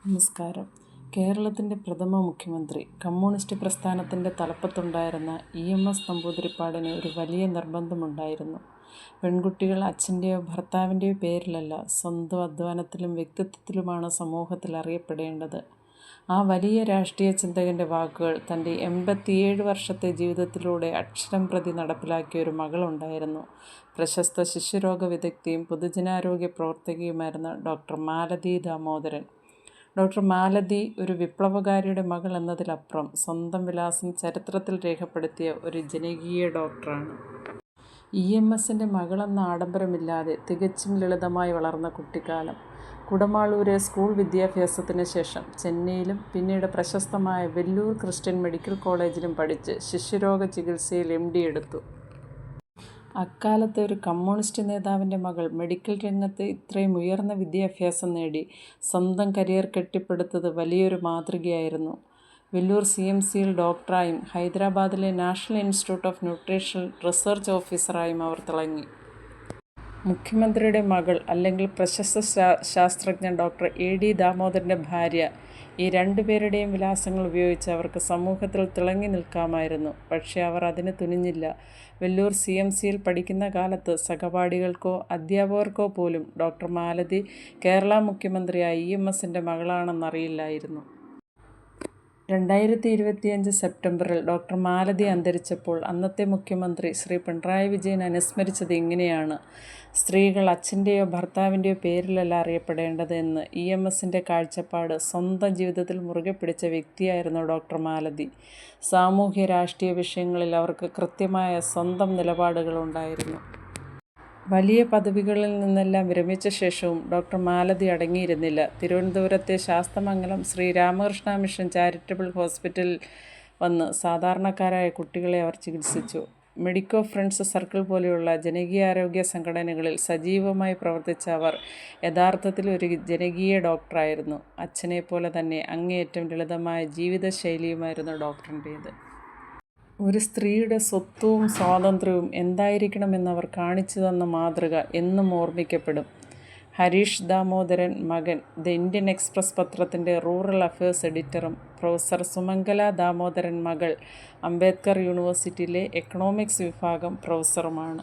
നമസ്കാരം. കേരളത്തിൻ്റെ പ്രഥമ മുഖ്യമന്ത്രി കമ്മ്യൂണിസ്റ്റ് പ്രസ്ഥാനത്തിൻ്റെ തലപ്പത്തുണ്ടായിരുന്ന EMS നമ്പൂതിരിപ്പാടിന് ഒരു വലിയ നിർബന്ധമുണ്ടായിരുന്നു. പെൺകുട്ടികൾ അച്ഛൻ്റെയോ ഭർത്താവിൻ്റെയോ പേരിലല്ല, സ്വന്തം അധ്വാനത്തിലും വ്യക്തിത്വത്തിലുമാണ് സമൂഹത്തിൽ അറിയപ്പെടേണ്ടത്. ആ വലിയ രാഷ്ട്രീയ ചിന്തകൻ്റെ വാക്കുകൾ തൻ്റെ 87 വർഷത്തെ ജീവിതത്തിലൂടെ അക്ഷരം പ്രതി നടപ്പിലാക്കിയ ഒരു മകളുണ്ടായിരുന്നു. പ്രശസ്ത ശിശുരോഗ വിദഗ്ധയും പൊതുജനാരോഗ്യ പ്രവർത്തകയുമായിരുന്ന ഡോക്ടർ മാലതി ദാമോദരൻ. ഡോക്ടർ മാലതി ഒരു വിപ്ലവകാരിയുടെ മകൾ എന്നതിലപ്പുറം സ്വന്തം വിലാസം ചരിത്രത്തിൽ രേഖപ്പെടുത്തിയ ഒരു ജനകീയ ഡോക്ടറാണ്. EMSൻ്റെ മകളെന്ന ആഡംബരമില്ലാതെ തികച്ചും ലളിതമായി വളർന്ന കുട്ടിക്കാലം. കുടമാളൂരെ സ്കൂൾ വിദ്യാഭ്യാസത്തിന് ശേഷം ചെന്നൈയിലും പിന്നീട് പ്രശസ്തമായ വെല്ലൂർ ക്രിസ്ത്യൻ മെഡിക്കൽ കോളേജിലും പഠിച്ച് ശിശുരോഗ ചികിത്സയിൽ MD എടുത്തു. അക്കാലത്തെ ഒരു കമ്മ്യൂണിസ്റ്റ് നേതാവിൻ്റെ മകൾ മെഡിക്കൽ രംഗത്ത് ഇത്രയും ഉയർന്ന വിദ്യാഭ്യാസം നേടി സ്വന്തം കരിയർ കെട്ടിപ്പടുത്തത് വലിയൊരു മാതൃകയായിരുന്നു. വെല്ലൂർ CMCയിൽ ഡോക്ടറായും ഹൈദരാബാദിലെ national institute of nutritional research ഓഫീസറായും അവർ തിളങ്ങി. മുഖ്യമന്ത്രിയുടെ മകൾ അല്ലെങ്കിൽ പ്രശസ്ത ശാസ്ത്രജ്ഞൻ ഡോക്ടർ AD ദാമോദരൻ്റെ ഭാര്യ, ഈ രണ്ടുപേരുടെയും വിലാസങ്ങൾ ഉപയോഗിച്ച് അവർക്ക് സമൂഹത്തിൽ തിളങ്ങി നിൽക്കാമായിരുന്നു. പക്ഷേ അവർ അതിന് തുനിഞ്ഞില്ല. വെല്ലൂർ CMCയിൽ പഠിക്കുന്ന കാലത്ത് സഹപാഠികൾക്കോ അധ്യാപകർക്കോ പോലും ഡോക്ടർ മാലതി കേരള മുഖ്യമന്ത്രിയായ EMSൻ്റെ മകളാണെന്നറിയില്ലായിരുന്നു. 2025 സെപ്റ്റംബറിൽ ഡോക്ടർ മാലതി അന്തരിച്ചപ്പോൾ അന്നത്തെ മുഖ്യമന്ത്രി ശ്രീ പിണറായി വിജയൻ അനുസ്മരിച്ചത് ഇങ്ങനെയാണ്: സ്ത്രീകൾ അച്ഛൻ്റെയോ ഭർത്താവിൻ്റെയോ പേരിലല്ല അറിയപ്പെടേണ്ടത് എന്ന് EMSൻ്റെ കാഴ്ചപ്പാട് സ്വന്തം ജീവിതത്തിൽ മുറുകെ പിടിച്ച വ്യക്തിയായിരുന്നു ഡോക്ടർ മാലതി. സാമൂഹ്യ രാഷ്ട്രീയ വിഷയങ്ങളിൽ അവർക്ക് കൃത്യമായ സ്വന്തം നിലപാടുകളുണ്ടായിരുന്നു. വലിയ പദവികളിൽ നിന്നെല്ലാം വിരമിച്ച ശേഷവും ഡോക്ടർ മാലതി അടങ്ങിയിരുന്നില്ല. തിരുവനന്തപുരത്തെ ശാസ്തമംഗലം ശ്രീ രാമകൃഷ്ണ മിഷൻ ചാരിറ്റബിൾ ഹോസ്പിറ്റലിൽ വന്ന് സാധാരണക്കാരായ കുട്ടികളെ അവർ ചികിത്സിച്ചു. മെഡിക്കോ ഫ്രണ്ട്സ് സർക്കിൾ പോലെയുള്ള ജനകീയാരോഗ്യ സംഘടനകളിൽ സജീവമായി പ്രവർത്തിച്ച അവർ യഥാർത്ഥത്തിൽ ഒരു ജനകീയ ഡോക്ടറായിരുന്നു. അച്ഛനെപ്പോലെ തന്നെ അങ്ങേയറ്റം ലളിതമായ ജീവിതശൈലിയുമായിരുന്നു ഡോക്ടറിൻ്റേത്. ഒരു സ്ത്രീയുടെ സ്വത്വവും സ്വാതന്ത്ര്യവും എന്തായിരിക്കണമെന്നവർ കാണിച്ചു തന്ന മാതൃക എന്നും ഓർമ്മിക്കപ്പെടും. ഹരീഷ് ദാമോദരൻ മകൻ ദ ഇന്ത്യൻ എക്സ്പ്രസ് പത്രത്തിൻ്റെ rural affairs എഡിറ്ററും professor Sumangala Damodaran മകൾ അംബേദ്കർ യൂണിവേഴ്സിറ്റിയിലെ എക്കണോമിക്സ് വിഭാഗം പ്രൊഫസറുമാണ്.